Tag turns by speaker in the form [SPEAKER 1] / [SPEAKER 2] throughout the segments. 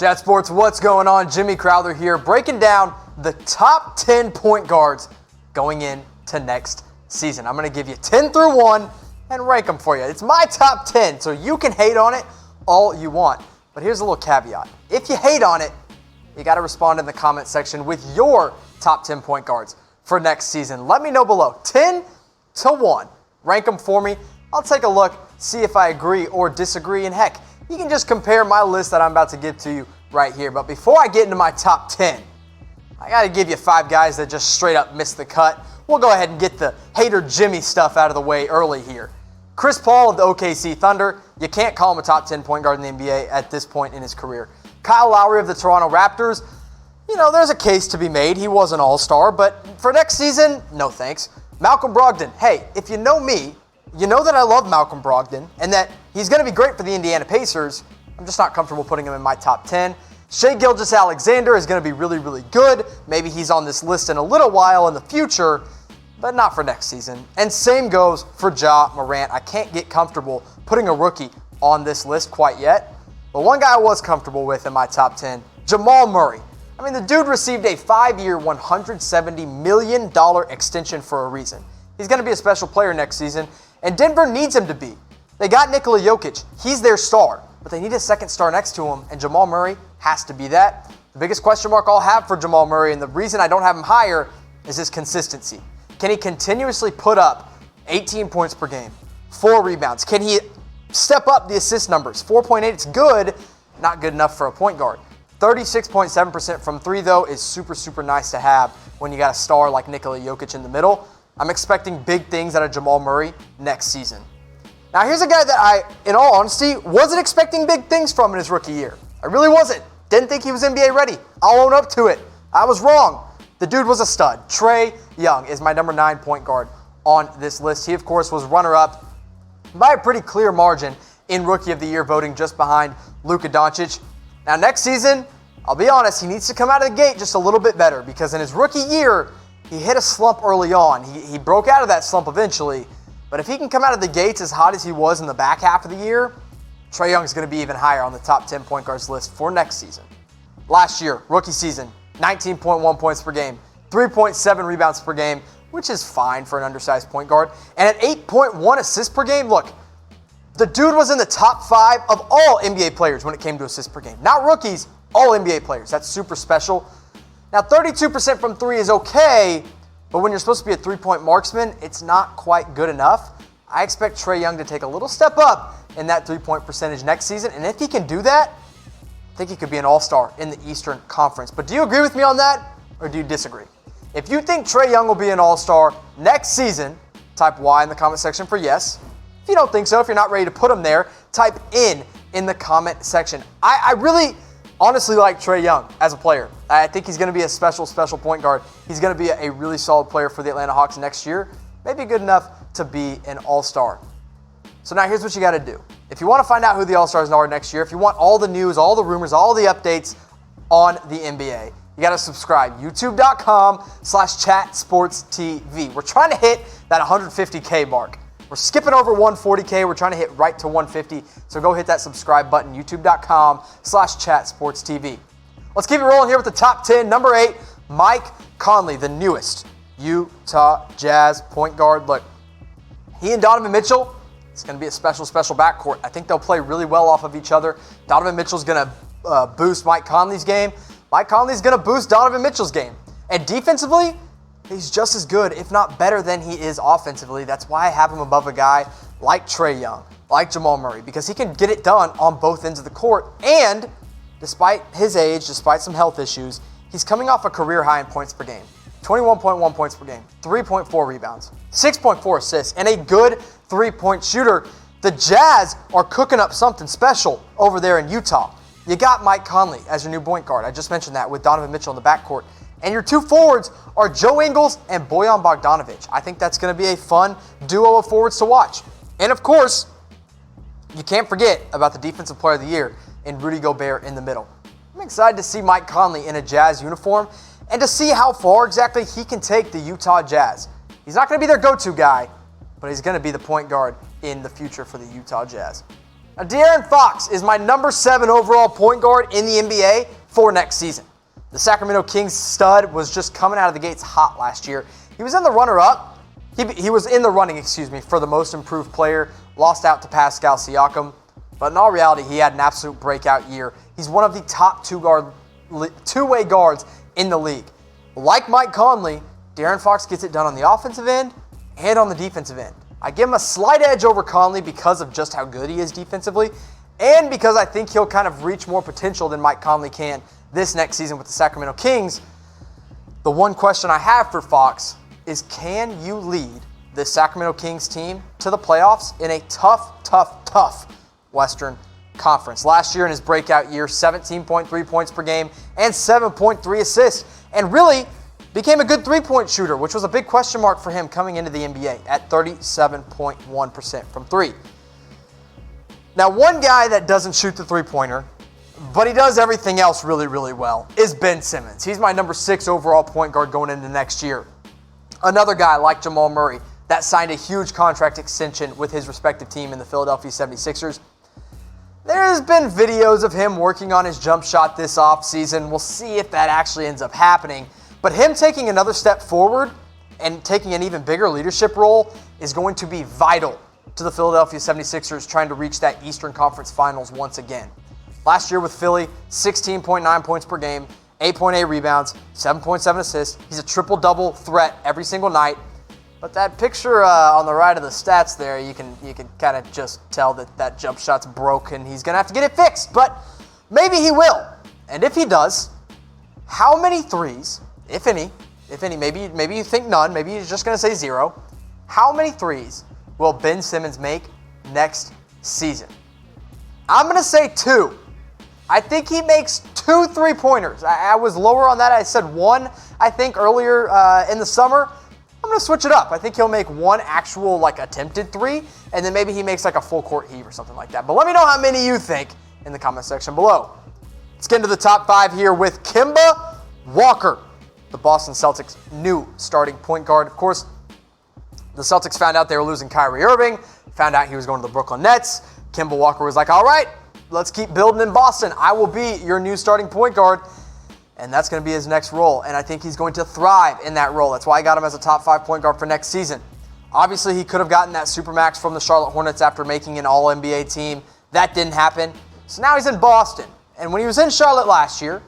[SPEAKER 1] Chat Sports, what's going on? Jimmy Crowther here, breaking down the top 10 point guards going into next season. I'm going to give you 10 through 1 and rank them for you. It's my top 10, so you can hate on it all you want. But here's a little caveat. If you hate on it, you got to respond in the comment section with your top 10 point guards for next season. Let me know below. 10 to 1. Rank them for me. I'll take a look, see if I agree or disagree, and heck, you can just compare my list that I'm about to give to you right here. But before I get into my top 10, I got to give you 5 guys that just straight up missed the cut. We'll go ahead and get the hater Jimmy stuff out of the way early here. Chris Paul of the OKC Thunder. You can't call him a top 10 point guard in the NBA at this point in his career. Kyle Lowry of the Toronto Raptors. You know, there's a case to be made. He was an all-star, but for next season, no thanks. Malcolm Brogdon. Hey, if you know me, you know that I love Malcolm Brogdon and that he's going to be great for the Indiana Pacers. I'm just not comfortable putting him in my top 10. Shai Gilgeous-Alexander is going to be really, really good. Maybe he's on this list in a little while in the future, but not for next season. And same goes for Ja Morant. I can't get comfortable putting a rookie on this list quite yet. But one guy I was comfortable with in my top 10, Jamal Murray. I mean, the dude received a 5-year, $170 million extension for a reason. He's going to be a special player next season, and Denver needs him to be. They got Nikola Jokic. He's their star, but they need a second star next to him, and Jamal Murray has to be that. The biggest question mark I'll have for Jamal Murray, and the reason I don't have him higher, is his consistency. Can he continuously put up 18 points per game, 4 rebounds? Can he step up the assist numbers? 4.8, it's good, not good enough for a point guard. 36.7% from 3, though, is super, super nice to have when you got a star like Nikola Jokic in the middle. I'm expecting big things out of Jamal Murray next season. Now, here's a guy that I, in all honesty, wasn't expecting big things from in his rookie year. I really wasn't. Didn't think he was NBA ready. I'll own up to it. I was wrong. The dude was a stud. Trae Young is my number 9 point guard on this list. He, of course, was runner-up by a pretty clear margin in Rookie of the Year voting, just behind Luka Doncic. Now, next season, I'll be honest, he needs to come out of the gate just a little bit better because in his rookie year, he hit a slump early on. He broke out of that slump eventually, but if he can come out of the gates as hot as he was in the back half of the year, Trae Young is going to be even higher on the top 10 point guards list for next season. Last year, rookie season, 19.1 points per game, 3.7 rebounds per game, which is fine for an undersized point guard, and at 8.1 assists per game. Look, the dude was in the top 5 of all NBA players when it came to assists per game. Not rookies, all NBA players. That's super special. Now, 32% from 3 is okay, but when you're supposed to be a 3-point marksman, it's not quite good enough. I expect Trae Young to take a little step up in that 3-point percentage next season, and if he can do that, I think he could be an all-star in the Eastern Conference. But do you agree with me on that, or do you disagree? If you think Trae Young will be an all-star next season, type Y in the comment section for yes. If you don't think so, if you're not ready to put him there, type in the comment section. I really honestly like Trae Young as a player. I think he's going to be a special point guard. He's going to be a really solid player for the Atlanta Hawks next year. Maybe good enough to be an all-star. So now here's what you got to do. If you want to find out who the all-stars are next year, if you want all the news, all the rumors, all the updates on the NBA, you got to subscribe. YouTube.com/ChatSportsTV. We're trying to hit that 150K mark. We're skipping over 140K. We're trying to hit right to 150. So go hit that subscribe button, youtube.com/ChatSportsTV. Let's keep it rolling here with the top 10. Number 8, Mike Conley, the newest Utah Jazz point guard. Look, he and Donovan Mitchell, it's going to be a special backcourt. I think they'll play really well off of each other. Donovan Mitchell's going to boost Mike Conley's game. Mike Conley's going to boost Donovan Mitchell's game. And defensively, he's just as good, if not better than he is offensively. That's why I have him above a guy like Trae Young, like Jamal Murray, because he can get it done on both ends of the court. And despite his age, despite some health issues, he's coming off a career high in points per game. 21.1 points per game, 3.4 rebounds, 6.4 assists, and a good 3-point shooter. The Jazz are cooking up something special over there in Utah. You got Mike Conley as your new point guard. I just mentioned that with Donovan Mitchell in the backcourt. And your 2 forwards are Joe Ingles and Bojan Bogdanovic. I think that's going to be a fun duo of forwards to watch. And of course, you can't forget about the Defensive Player of the Year in Rudy Gobert in the middle. I'm excited to see Mike Conley in a Jazz uniform and to see how far exactly he can take the Utah Jazz. He's not going to be their go-to guy, but he's going to be the point guard in the future for the Utah Jazz. Now, De'Aaron Fox is my number 7 overall point guard in the NBA for next season. The Sacramento Kings stud was just coming out of the gates hot last year. He was in the runner-up. He was in the running, for the most improved player. Lost out to Pascal Siakam. But in all reality, he had an absolute breakout year. He's one of the top two-way guards in the league. Like Mike Conley, De'Aaron Fox gets it done on the offensive end and on the defensive end. I give him a slight edge over Conley because of just how good he is defensively, and because I think he'll kind of reach more potential than Mike Conley can this next season with the Sacramento Kings. The one question I have for Fox is, can you lead this Sacramento Kings team to the playoffs in a tough Western Conference? Last year in his breakout year, 17.3 points per game and 7.3 assists, and really became a good three-point shooter, which was a big question mark for him coming into the NBA at 37.1% from three. Now, one guy that doesn't shoot the three-pointer, but he does everything else really, really well, is Ben Simmons. He's my number 6 overall point guard going into next year. Another guy like Jamal Murray that signed a huge contract extension with his respective team in the Philadelphia 76ers. There's been videos of him working on his jump shot this offseason. We'll see if that actually ends up happening. But him taking another step forward and taking an even bigger leadership role is going to be vital to the Philadelphia 76ers trying to reach that Eastern Conference Finals once again. Last year with Philly, 16.9 points per game, 8.8 rebounds, 7.7 assists. He's a triple-double threat every single night. But that picture on the right of the stats there, you can kind of just tell that jump shot's broken. He's going to have to get it fixed, but maybe he will. And if he does, how many threes, if any, maybe you think none, maybe you're just going to say 0. How many threes will Ben Simmons make next season? I'm going to say 2. I think he makes 2 3-pointers. I was lower on that. I said 1, I think, earlier in the summer. I'm going to switch it up. I think he'll make 1 actual attempted 3, and then maybe he makes a full court heave or something like that. But let me know how many you think in the comment section below. Let's get into the top 5 here with Kemba Walker, the Boston Celtics' new starting point guard. Of course, the Celtics found out they were losing Kyrie Irving, found out he was going to the Brooklyn Nets. Kemba Walker was like, all right, let's keep building in Boston. I will be your new starting point guard. And that's going to be his next role. And I think he's going to thrive in that role. That's why I got him as a top 5 point guard for next season. Obviously, he could have gotten that Supermax from the Charlotte Hornets after making an All-NBA team. That didn't happen. So now he's in Boston. And when he was in Charlotte last year,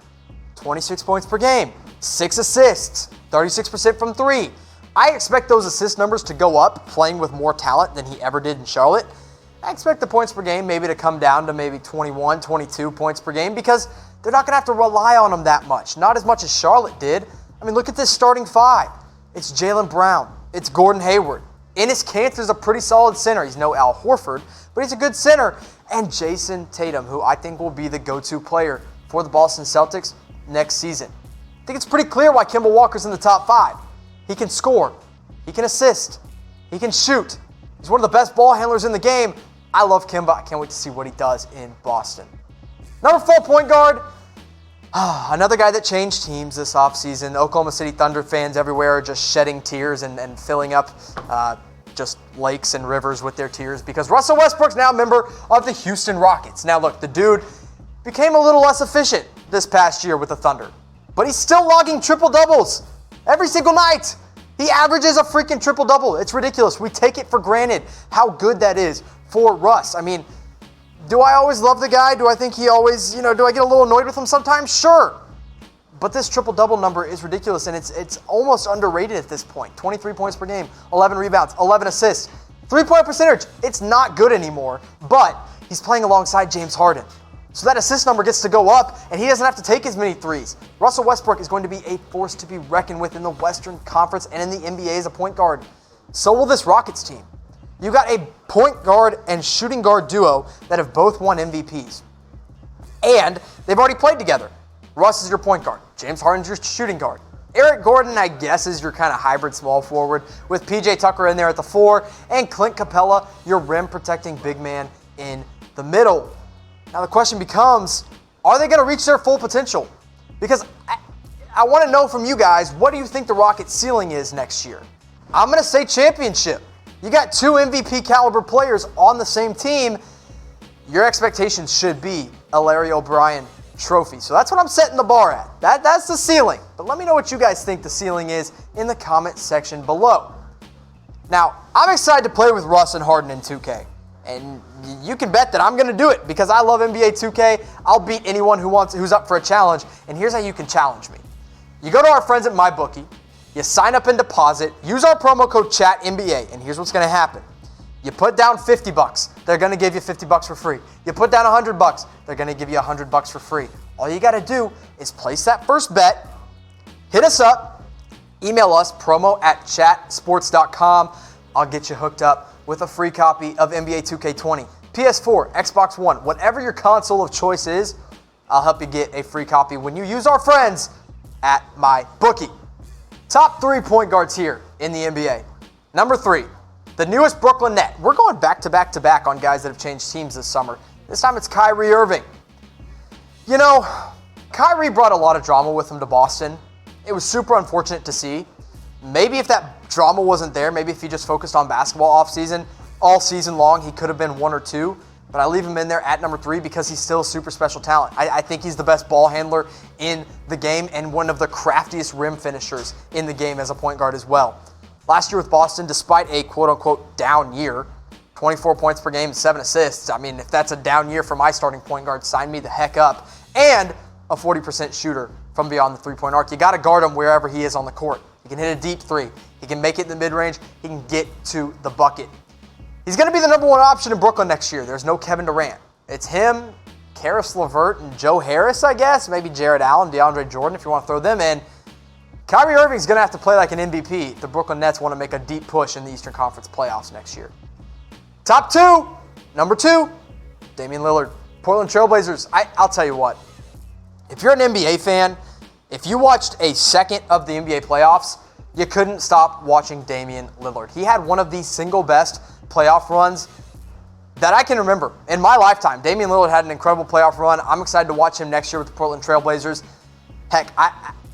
[SPEAKER 1] 26 points per game, 6 assists, 36% from 3. I expect those assist numbers to go up playing with more talent than he ever did in Charlotte. I expect the points per game maybe to come down to maybe 21, 22 points per game because they're not going to have to rely on him that much. Not as much as Charlotte did. I mean, look at this starting 5. It's Jaylen Brown. It's Gordon Hayward. Enes Kanter's a pretty solid center. He's no Al Horford, but he's a good center. And Jason Tatum, who I think will be the go-to player for the Boston Celtics next season. I think it's pretty clear why Kemba Walker's in the top 5. He can score. He can assist. He can shoot. He's one of the best ball handlers in the game. I love Kemba. I can't wait to see what he does in Boston. Number 4 point guard, another guy that changed teams this offseason. Oklahoma City Thunder fans everywhere are just shedding tears and filling up just lakes and rivers with their tears because Russell Westbrook's now a member of the Houston Rockets. Now look, the dude became a little less efficient this past year with the Thunder, but he's still logging triple-doubles every single night. He averages a freaking triple-double. It's ridiculous. We take it for granted how good that is for Russ. I mean, do I always love the guy? Do I think he always, do I get a little annoyed with him sometimes? Sure. But this triple-double number is ridiculous, and it's almost underrated at this point. 23 points per game, 11 rebounds, 11 assists. 3-point percentage, it's not good anymore, but he's playing alongside James Harden. So that assist number gets to go up, and he doesn't have to take as many threes. Russell Westbrook is going to be a force to be reckoned with in the Western Conference and in the NBA as a point guard. So will this Rockets team. You got a point guard and shooting guard duo that have both won MVPs. And they've already played together. Russ is your point guard. James Harden's your shooting guard. Eric Gordon, I guess, is your kind of hybrid small forward with PJ Tucker in there at the 4 and Clint Capella, your rim-protecting big man in the middle. Now the question becomes, are they going to reach their full potential? Because I want to know from you guys, what do you think the Rockets' ceiling is next year? I'm going to say championship. You got 2 MVP caliber players on the same team. your expectations should be a Larry O'Brien trophy. So that's what I'm setting the bar at. That's the ceiling. But let me know what you guys think the ceiling is in the comment section below. Now, I'm excited to play with Russ and Harden in 2K. And you can bet that I'm going to do it because I love NBA 2K. I'll beat anyone who's up for a challenge. And here's how you can challenge me. You go to our friends at MyBookie, you sign up and deposit, use our promo code CHATNBA, and here's what's going to happen. You put down $50, they're going to give you $50 for free. You put down $100, they're going to give you $100 for free. All you got to do is place that first bet, hit us up, email us, promo@chatsports.com. I'll get you hooked up with a free copy of NBA 2K20. PS4, Xbox One, whatever your console of choice is, I'll help you get a free copy when you use our friends at MyBookie. Top 3 point guards here in the NBA. Number 3, the newest Brooklyn Net. We're going back to back on guys that have changed teams this summer. This time it's Kyrie Irving. You know, Kyrie brought a lot of drama with him to Boston. It was super unfortunate to see. Maybe if that drama wasn't there, maybe if he just focused on basketball all season long, he could have been 1 or 2. But I leave him in there at number 3 because he's still a super special talent. I think he's the best ball handler in the game and one of the craftiest rim finishers in the game as a point guard as well. Last year with Boston, despite a quote-unquote down year, 24 points per game and 7 assists. I mean, if that's a down year for my starting point guard, sign me the heck up. And a 40% shooter from beyond the three-point arc. You got to guard him wherever he is on the court. He can hit a deep 3. He can make it in the mid-range. He can get to the bucket. He's going to be the number 1 option in Brooklyn next year. There's no Kevin Durant. It's him, Karis LeVert, and Joe Harris, I guess. Maybe Jared Allen, DeAndre Jordan, if you want to throw them in. Kyrie Irving's going to have to play like an MVP. The Brooklyn Nets want to make a deep push in the Eastern Conference playoffs next year. Top 2, number 2, Damian Lillard. Portland Trailblazers. I'll tell you what. If you're an NBA fan, if you watched a second of the NBA playoffs, you couldn't stop watching Damian Lillard. He had one of the single best playoff runs that I can remember in my lifetime. Damian Lillard had an incredible playoff run. I'm excited to watch him next year with the Portland Trailblazers. Heck,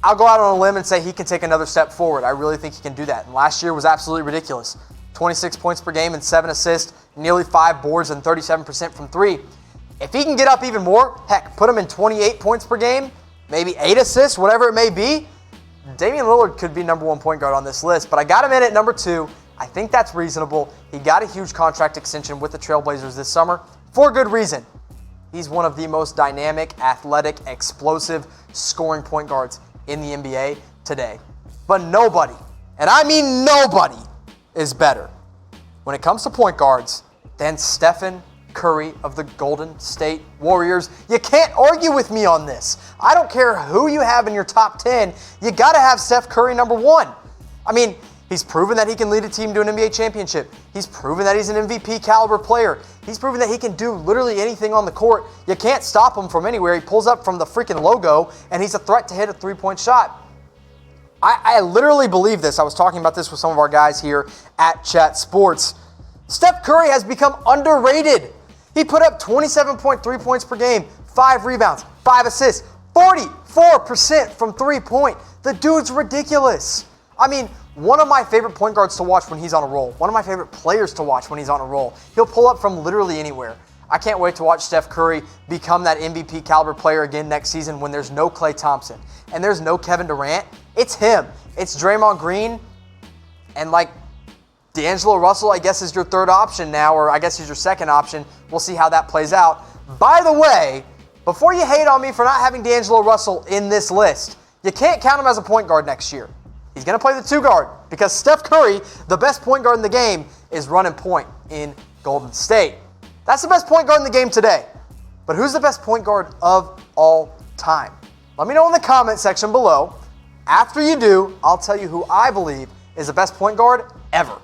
[SPEAKER 1] I'll go out on a limb and say he can take another step forward. I really think he can do that. And last year was absolutely ridiculous. 26 points per game and 7 assists, nearly 5 boards and 37% from 3. If he can get up even more, heck, put him in 28 points per game, maybe 8 assists, whatever it may be, Damian Lillard could be number 1 point guard on this list. But I got him in at number 2. I think that's reasonable. He got a huge contract extension with the Trailblazers this summer for good reason. He's one of the most dynamic, athletic, explosive scoring point guards in the NBA today. But nobody, and I mean nobody, is better when it comes to point guards than Stephen Curry of the Golden State Warriors. You can't argue with me on this. I don't care who you have in your top 10. You got to have Steph Curry number 1. I mean, he's proven that he can lead a team to an NBA championship. He's proven that he's an MVP caliber player. He's proven that he can do literally anything on the court. You can't stop him from anywhere. He pulls up from the freaking logo, and he's a threat to hit a 3-point shot. I literally believe this. I was talking about this with some of our guys here at Chat Sports. Steph Curry has become underrated. He put up 27.3 points per game, 5 rebounds, 5 assists, 44% from 3-point. The dude's ridiculous. I mean, one of my favorite point guards to watch when he's on a roll. One of my favorite players to watch when he's on a roll. He'll pull up from literally anywhere. I can't wait to watch Steph Curry become that MVP caliber player again next season when there's no Klay Thompson and there's no Kevin Durant. It's him. It's Draymond Green. And like D'Angelo Russell, I guess, is your 3rd option now, or I guess he's your 2nd option. We'll see how that plays out. By the way, before you hate on me for not having D'Angelo Russell in this list, you can't count him as a point guard next year. He's going to play the 2 guard because Steph Curry, the best point guard in the game, is running point in Golden State. That's the best point guard in the game today. But who's the best point guard of all time? Let me know in the comment section below. After you do, I'll tell you who I believe is the best point guard ever.